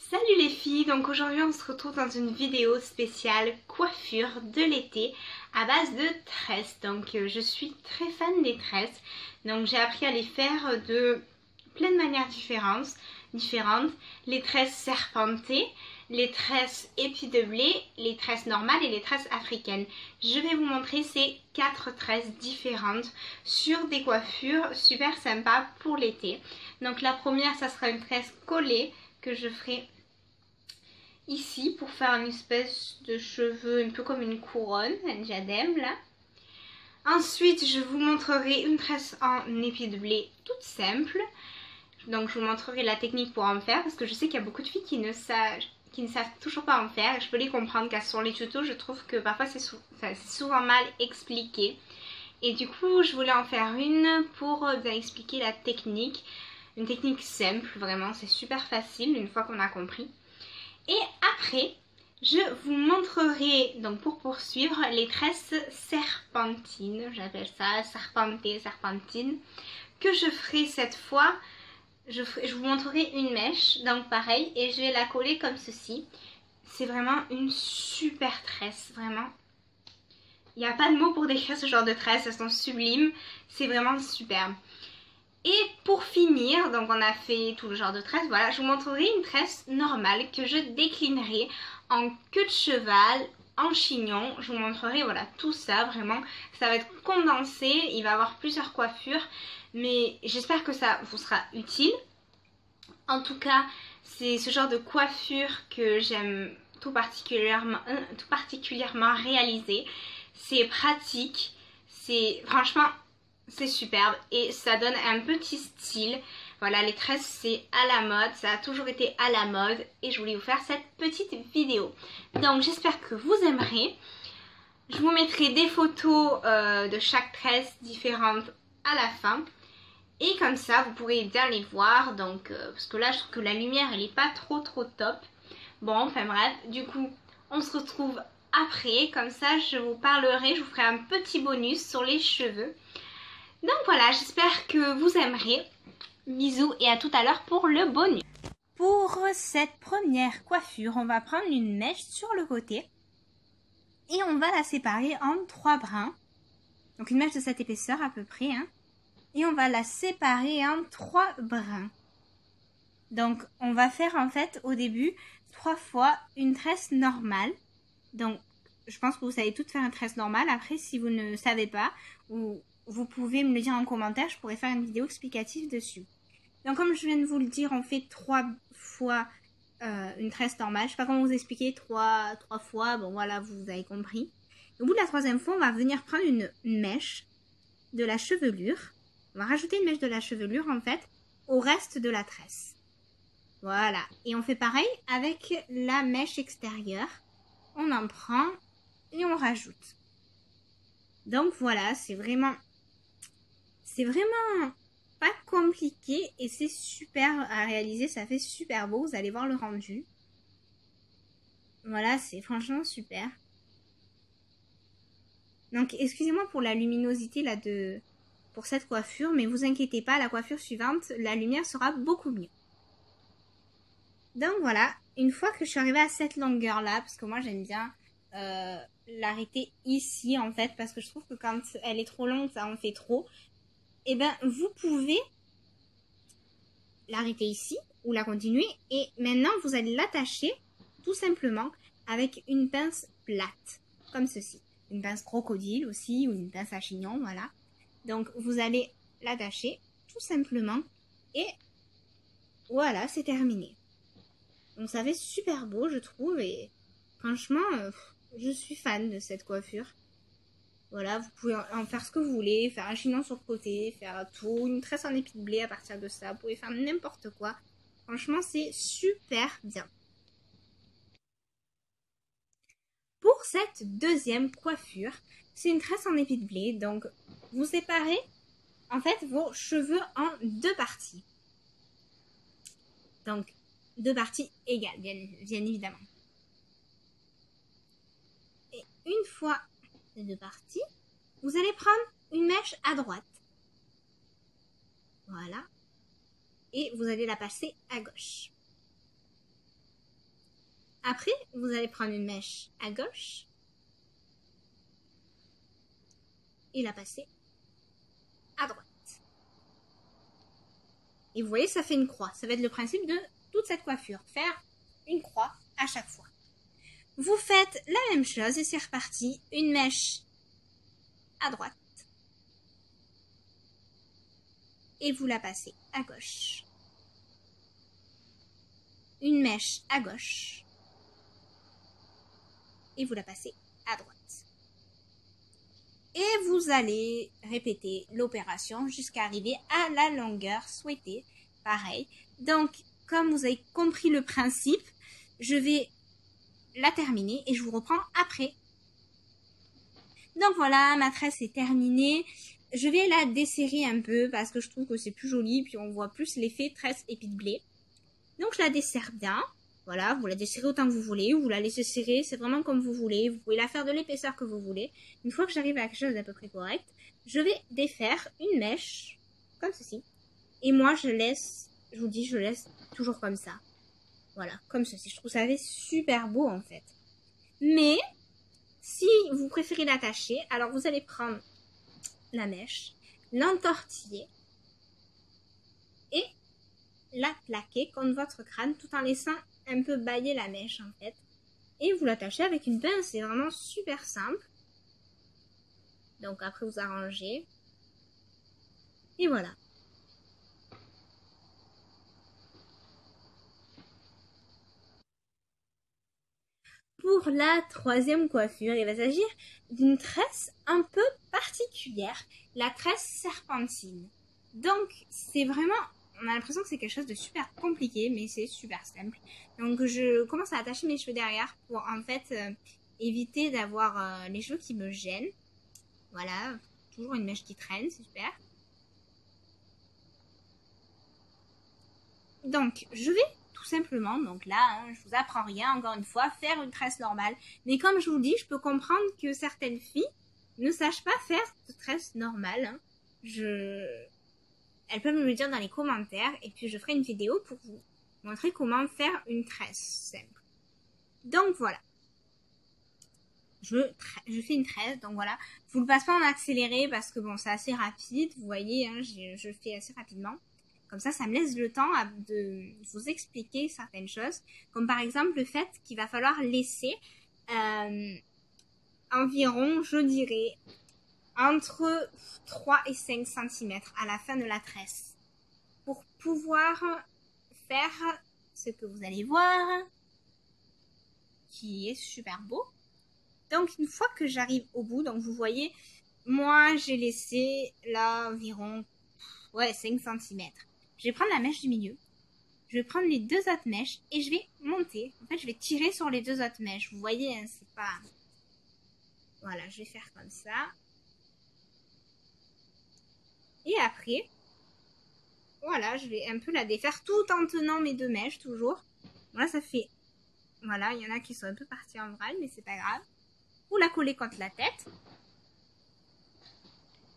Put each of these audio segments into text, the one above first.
Salut les filles, donc aujourd'hui on se retrouve dans une vidéo spéciale coiffure de l'été à base de tresses. Donc je suis très fan des tresses, donc j'ai appris à les faire de plein de manières différentes. Les tresses serpentées, les tresses épis de blé, les tresses normales et les tresses africaines. Je vais vous montrer ces 4 tresses différentes sur des coiffures super sympas pour l'été. Donc la première, ça sera une tresse collée que je ferai ici pour faire une espèce de cheveux un peu comme une couronne, un diadème là. Ensuite, je vous montrerai une tresse en épi de blé toute simple. Donc je vous montrerai la technique pour en faire parce que je sais qu'il y a beaucoup de filles qui ne savent toujours pas en faire. Je peux les comprendre car sur les tutos, je trouve que parfois c'est souvent mal expliqué. Et du coup, je voulais en faire une pour bien expliquer la technique. Une technique simple, vraiment, c'est super facile une fois qu'on a compris. Et après, je vous montrerai, donc pour poursuivre, les tresses serpentines. J'appelle ça serpentine. Que je ferai cette fois. Je vous montrerai une mèche, donc pareil, et je vais la coller comme ceci. C'est vraiment une super tresse, vraiment. Il n'y a pas de mots pour décrire ce genre de tresses, elles sont sublimes, c'est vraiment superbe. Et pour finir, donc on a fait tout le genre de tresse, voilà, je vous montrerai une tresse normale que je déclinerai en queue de cheval, en chignon. Je vous montrerai, voilà, tout ça, vraiment, ça va être condensé, il va y avoir plusieurs coiffures, mais j'espère que ça vous sera utile. En tout cas, c'est ce genre de coiffure que j'aime tout particulièrement réaliser. C'est pratique, franchement, c'est superbe et ça donne un petit style. Voilà, les tresses c'est à la mode, ça a toujours été à la mode et je voulais vous faire cette petite vidéo. Donc j'espère que vous aimerez. Je vous mettrai des photos de chaque tresse différente à la fin. Et comme ça, vous pourrez bien les voir. Donc, parce que là, je trouve que la lumière, elle n'est pas trop top. Bon, enfin bref, du coup, on se retrouve après. Comme ça, je vous parlerai, je vous ferai un petit bonus sur les cheveux. Donc voilà, j'espère que vous aimerez. Bisous et à tout à l'heure pour le bonus. Pour cette première coiffure, on va prendre une mèche sur le côté. Et on va la séparer en 3 brins. Donc une mèche de cette épaisseur à peu près, hein. Et on va la séparer en 3 brins. Donc on va faire en fait au début 3 fois une tresse normale. Donc je pense que vous savez toutes faire une tresse normale. Après si vous ne savez pas, vous pouvez me le dire en commentaire, je pourrais faire une vidéo explicative dessus. Donc comme je viens de vous le dire, on fait 3 fois une tresse normale. Je sais pas comment vous expliquer, 3 fois, bon voilà, vous avez compris. Au bout de la 3e fois, on va venir prendre une mèche de la chevelure. On va rajouter une mèche de la chevelure en fait au reste de la tresse. Voilà. Et on fait pareil avec la mèche extérieure. On en prend et on rajoute. Donc voilà, c'est vraiment pas compliqué et c'est super à réaliser. Ça fait super beau. Vous allez voir le rendu. Voilà, c'est franchement super. Donc excusez-moi pour la luminosité là pour cette coiffure, mais vous inquiétez pas, la coiffure suivante, la lumière sera beaucoup mieux. Donc voilà, une fois que je suis arrivée à cette longueur là, parce que moi j'aime bien l'arrêter ici en fait, parce que je trouve que quand elle est trop longue, ça en fait trop. Et ben vous pouvez l'arrêter ici ou la continuer et maintenant vous allez l'attacher tout simplement avec une pince plate, comme ceci. Une pince crocodile aussi ou une pince à chignon, voilà. Donc vous allez l'attacher tout simplement et voilà, c'est terminé. Donc ça fait super beau je trouve et franchement je suis fan de cette coiffure. Voilà, vous pouvez en faire ce que vous voulez, faire un chignon sur le côté, faire tout, une tresse en épi de blé à partir de ça, vous pouvez faire n'importe quoi. Franchement c'est super bien. Pour cette 2e coiffure, c'est une tresse en épi de blé, donc vous séparez en fait vos cheveux en 2 parties. Donc 2 parties égales, bien évidemment. Et une fois les 2 parties, vous allez prendre une mèche à droite. Voilà. Et vous allez la passer à gauche. Après, vous allez prendre une mèche à gauche et la passer à droite. Et vous voyez, ça fait une croix. Ça va être le principe de toute cette coiffure. Faire une croix à chaque fois. Vous faites la même chose et c'est reparti. Une mèche à droite. Et vous la passez à gauche. Une mèche à gauche. Et vous la passez à droite. Et vous allez répéter l'opération jusqu'à arriver à la longueur souhaitée. Pareil. Donc, comme vous avez compris le principe, je vais la terminer et je vous reprends après. Donc voilà, ma tresse est terminée. Je vais la desserrer un peu parce que je trouve que c'est plus joli, puis on voit plus l'effet tresse épi de blé. Donc je la desserre bien. Voilà, vous la desserrez autant que vous voulez, ou vous la laissez serrer, c'est vraiment comme vous voulez. Vous pouvez la faire de l'épaisseur que vous voulez. Une fois que j'arrive à quelque chose d'à peu près correct, je vais défaire une mèche, comme ceci. Et moi, je vous dis, je laisse toujours comme ça. Voilà, comme ceci. Je trouve ça fait super beau, en fait. Mais, si vous préférez l'attacher, alors vous allez prendre la mèche, l'entortiller et la plaquer contre votre crâne tout en laissant un peu bâiller la mèche en fait. Et vous l'attachez avec une pince, c'est vraiment super simple. Donc après vous arrangez. Et voilà. Pour la troisième coiffure, il va s'agir d'une tresse un peu particulière, la tresse serpentine. Donc c'est vraiment, on a l'impression que c'est quelque chose de super compliqué, mais c'est super simple. Donc je commence à attacher mes cheveux derrière pour en fait éviter d'avoir les cheveux qui me gênent. Voilà, toujours une mèche qui traîne, c'est super. Donc je vais tout simplement, donc là, je vous apprends rien, encore une fois, faire une tresse normale. Mais comme je vous dis, je peux comprendre que certaines filles ne sachent pas faire de tresse normale. Elles peuvent me le dire dans les commentaires et puis je ferai une vidéo pour vous montrer comment faire une tresse simple. Donc voilà. Je fais une tresse, donc voilà. Je vous le passe pas en accéléré parce que bon, c'est assez rapide. Vous voyez, hein, je fais assez rapidement. Comme ça me laisse le temps de vous expliquer certaines choses. Comme par exemple le fait qu'il va falloir laisser environ, je dirais, entre 3 et 5 cm à la fin de la tresse. Pour pouvoir faire ce que vous allez voir, qui est super beau. Donc une fois que j'arrive au bout, donc vous voyez, moi j'ai laissé là environ 5 cm. Je vais prendre la mèche du milieu, je vais prendre les deux autres mèches et je vais monter. En fait, je vais tirer sur les deux autres mèches. Vous voyez, hein, c'est pas... Voilà, je vais faire comme ça. Et après, voilà, je vais un peu la défaire tout en tenant mes deux mèches toujours. Voilà, ça fait... Voilà, il y en a qui sont un peu partis en vrac, mais c'est pas grave. Vous la collez contre la tête.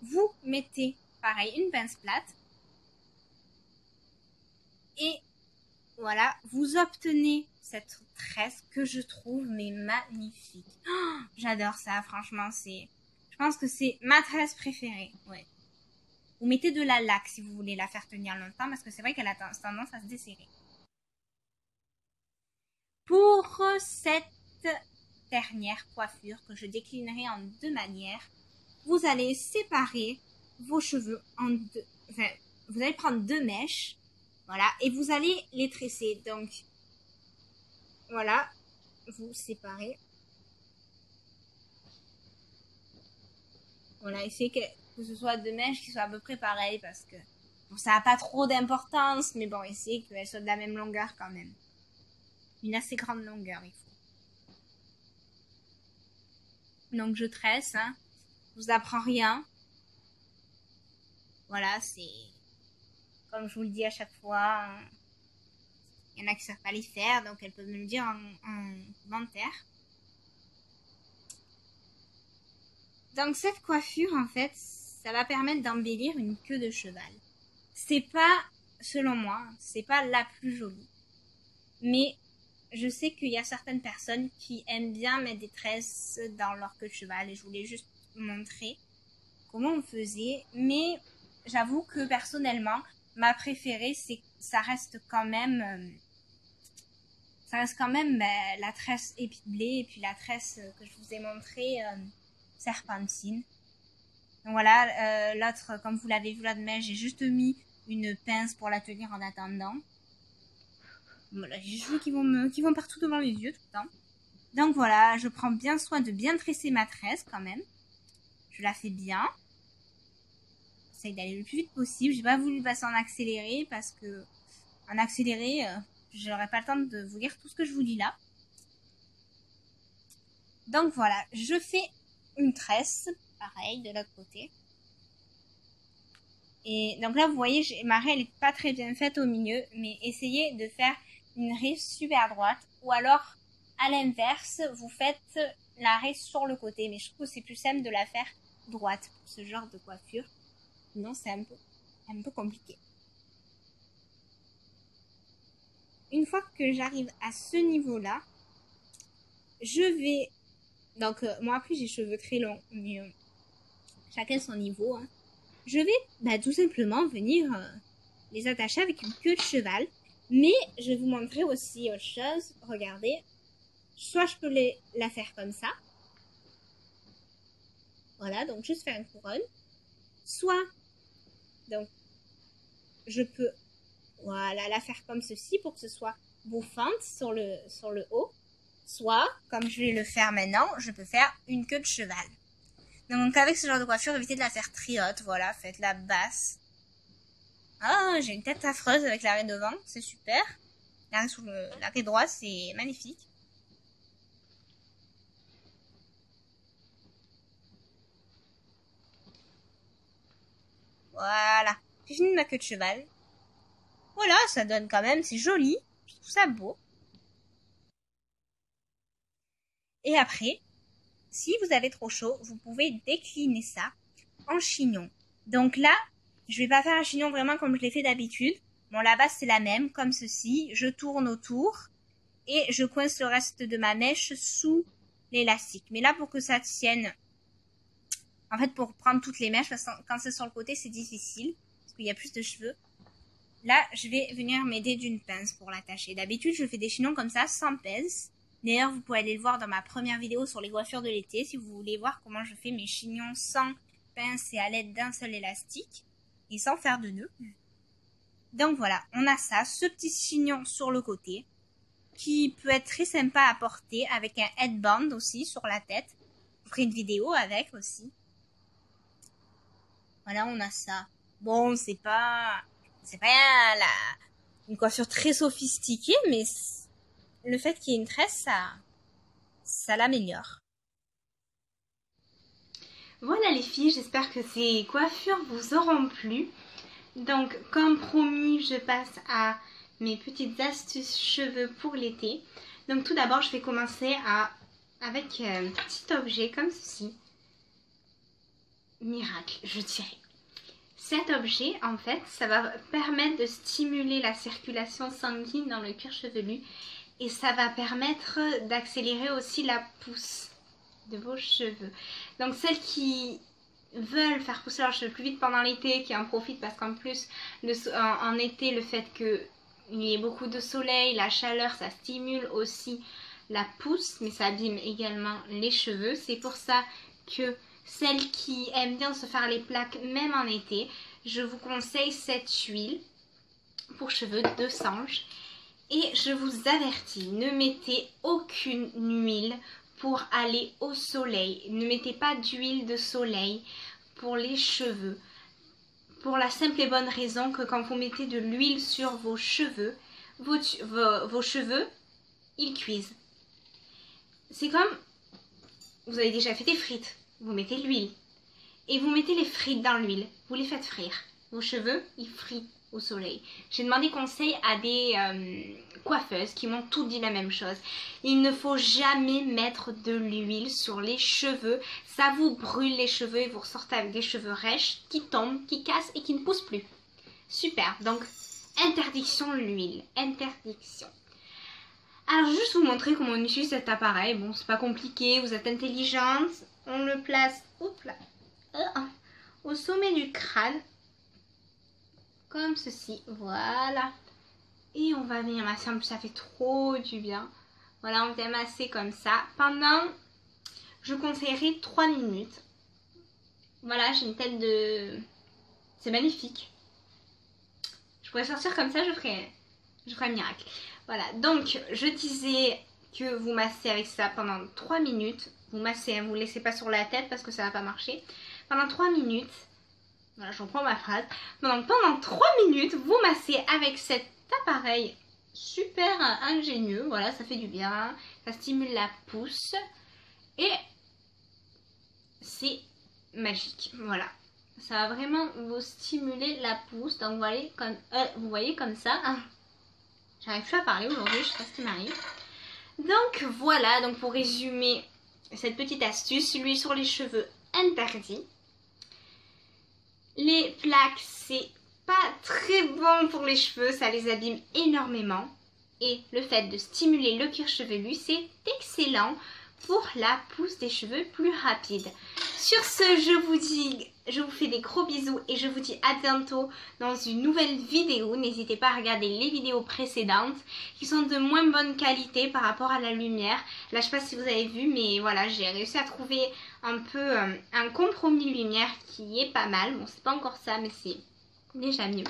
Vous mettez, pareil, une pince plate. Et voilà, vous obtenez cette tresse que je trouve mais magnifique. Oh, j'adore ça, franchement, je pense que c'est ma tresse préférée. Ouais. Vous mettez de la laque si vous voulez la faire tenir longtemps parce que c'est vrai qu'elle a tendance à se desserrer. Pour cette dernière coiffure que je déclinerai en deux manières, vous allez séparer vos cheveux en deux. Enfin, vous allez prendre deux mèches, voilà, et vous allez les tresser. Donc, voilà, vous séparez. Voilà, essayez que ce soit deux mèches qui soient à peu près pareilles parce que bon, ça n'a pas trop d'importance, mais bon, essayez qu'elles soient de la même longueur quand même. Une assez grande longueur, il faut. Donc je tresse, hein. Je vous apprends rien. Voilà, c'est comme je vous le dis à chaque fois. Il y en a qui ne savent pas les faire, donc elles peuvent me le dire en commentaire. Donc cette coiffure, en fait, ça va permettre d'embellir une queue de cheval. C'est pas, selon moi, c'est pas la plus jolie. Mais je sais qu'il y a certaines personnes qui aiment bien mettre des tresses dans leur queue de cheval et je voulais juste montrer comment on faisait. Mais j'avoue que personnellement, ma préférée, c'est que ça reste quand même la tresse épiblée et puis la tresse que je vous ai montrée serpentine. Donc voilà, l'autre, comme vous l'avez vu là de mai, j'ai juste mis une pince pour la tenir en attendant. Voilà, j'ai les cheveux qui vont partout devant les yeux tout le temps. Donc voilà, je prends bien soin de bien tresser ma tresse quand même. Je la fais bien. J'essaie d'aller le plus vite possible. J'ai pas voulu passer en accéléré parce que en accéléré, j'aurais pas le temps de vous lire tout ce que je vous lis là. Donc voilà, je fais une tresse, pareil, de l'autre côté. Et donc là, vous voyez, ma raie, elle est pas très bien faite au milieu, mais essayez de faire une raie super droite, ou alors, à l'inverse, vous faites la raie sur le côté, mais je trouve que c'est plus simple de la faire droite pour ce genre de coiffure. Sinon, c'est un peu compliqué. Une fois que j'arrive à ce niveau-là, je vais... Donc, moi, après, j'ai cheveux très longs, mais chacun son niveau, hein. Je vais tout simplement venir les attacher avec une queue de cheval. Mais je vais vous montrer aussi autre chose. Regardez. Soit je peux la faire comme ça. Voilà, donc juste faire une couronne. Soit, donc, je peux, voilà, la faire comme ceci pour que ce soit bouffante sur le haut. Soit, comme je vais le faire maintenant, je peux faire une queue de cheval. Donc avec ce genre de coiffure, évitez de la faire très haute, voilà, faites-la basse. Ah, j'ai une tête affreuse avec l'arrêt devant, c'est super. L'arrêt droit, c'est magnifique. Voilà, j'ai fini ma queue de cheval. Voilà, ça donne quand même, c'est joli, je trouve ça beau. Et après, si vous avez trop chaud, vous pouvez décliner ça en chignon. Donc là, je vais pas faire un chignon vraiment comme je l'ai fait d'habitude. Bon, la base c'est la même, comme ceci. Je tourne autour et je coince le reste de ma mèche sous l'élastique. Mais là, pour que ça tienne, en fait, pour prendre toutes les mèches, parce que quand c'est sur le côté, c'est difficile, parce qu'il y a plus de cheveux. Là, je vais venir m'aider d'une pince pour l'attacher. D'habitude, je fais des chignons comme ça, sans pince. D'ailleurs, vous pouvez aller le voir dans ma première vidéo sur les coiffures de l'été, si vous voulez voir comment je fais mes chignons sans pince et à l'aide d'un seul élastique, et sans faire de nœuds. Donc voilà, on a ça, ce petit chignon sur le côté, qui peut être très sympa à porter, avec un headband aussi sur la tête. Je ferai une vidéo avec aussi. Voilà, on a ça. Bon, c'est pas une coiffure très sophistiquée, mais le fait qu'il y ait une tresse, ça l'améliore. Voilà les filles, j'espère que ces coiffures vous auront plu. Donc, comme promis, je passe à mes petites astuces cheveux pour l'été. Donc, tout d'abord, je vais commencer avec un petit objet comme ceci. Miracle, je dirais. Cet objet, en fait, ça va permettre de stimuler la circulation sanguine dans le cuir chevelu et ça va permettre d'accélérer aussi la pousse de vos cheveux. Donc, celles qui veulent faire pousser leurs cheveux plus vite pendant l'été, qui en profitent parce qu'en plus, en été, le fait qu'il y ait beaucoup de soleil, la chaleur, ça stimule aussi la pousse, mais ça abîme également les cheveux. C'est pour ça que celles qui aiment bien se faire les plaques même en été, je vous conseille cette huile pour cheveux de Sange. Et je vous avertis, ne mettez aucune huile pour aller au soleil. Ne mettez pas d'huile de soleil pour les cheveux. Pour la simple et bonne raison que quand vous mettez de l'huile sur vos cheveux, vos cheveux, ils cuisent. C'est comme, vous avez déjà fait des frites. Vous mettez l'huile et vous mettez les frites dans l'huile, vous les faites frire. Vos cheveux, ils frient au soleil. J'ai demandé conseil à des coiffeuses qui m'ont toutes dit la même chose. Il ne faut jamais mettre de l'huile sur les cheveux. Ça vous brûle les cheveux et vous ressortez avec des cheveux rêches qui tombent, qui cassent et qui ne poussent plus. Super, donc interdiction l'huile, interdiction. Alors juste vous montrer comment on utilise cet appareil. Bon, c'est pas compliqué, vous êtes intelligente. On le place, hop là, au sommet du crâne. Comme ceci, voilà. Et on va venir masser, en plus ça fait trop du bien. Voilà, on vient masser comme ça. Pendant, je conseillerais 3 minutes. Voilà, j'ai une tête de... C'est magnifique. Je pourrais sortir comme ça, je ferais un miracle. Voilà, donc je disais que vous massez avec ça pendant 3 minutes. Vous massez, vous ne laissez pas sur la tête parce que ça va pas marcher. Pendant 3 minutes, voilà, je reprends ma phrase. Pendant 3 minutes, vous massez avec cet appareil super ingénieux. Voilà, ça fait du bien. Ça stimule la pousse. Et c'est magique. Voilà. Ça va vraiment vous stimuler la pousse. Donc vous voyez comme ça. J'arrive plus à parler aujourd'hui, je sais pas ce qui m'arrive. Donc voilà, donc pour résumer cette petite astuce, l'huile sur les cheveux interdit. Les plaques, c'est pas très bon pour les cheveux, ça les abîme énormément. Et le fait de stimuler le cuir chevelu, c'est excellent pour la pousse des cheveux plus rapide. Sur ce, je vous fais des gros bisous et je vous dis à bientôt dans une nouvelle vidéo. N'hésitez pas à regarder les vidéos précédentes qui sont de moins bonne qualité par rapport à la lumière. Là, je sais pas si vous avez vu, mais voilà, j'ai réussi à trouver un peu un compromis lumière qui est pas mal. Bon, c'est pas encore ça, mais c'est déjà mieux.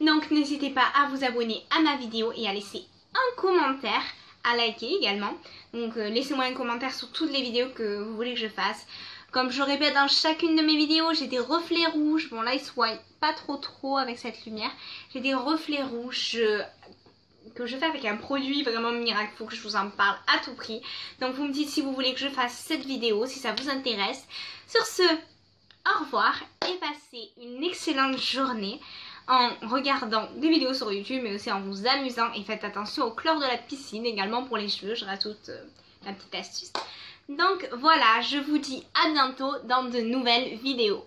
Donc, n'hésitez pas à vous abonner à ma vidéo et à laisser un commentaire, à liker également. Donc laissez-moi un commentaire sur toutes les vidéos que vous voulez que je fasse. Comme je répète dans chacune de mes vidéos, j'ai des reflets rouges. Bon là ils se voient pas trop avec cette lumière. J'ai des reflets rouges que je fais avec un produit vraiment miracle. Il faut que je vous en parle à tout prix. Donc vous me dites si vous voulez que je fasse cette vidéo, si ça vous intéresse. Sur ce, au revoir et passez une excellente journée en regardant des vidéos sur YouTube, mais aussi en vous amusant. Et faites attention au chlore de la piscine également pour les cheveux. Je rajoute ma petite astuce. Donc voilà, je vous dis à bientôt dans de nouvelles vidéos.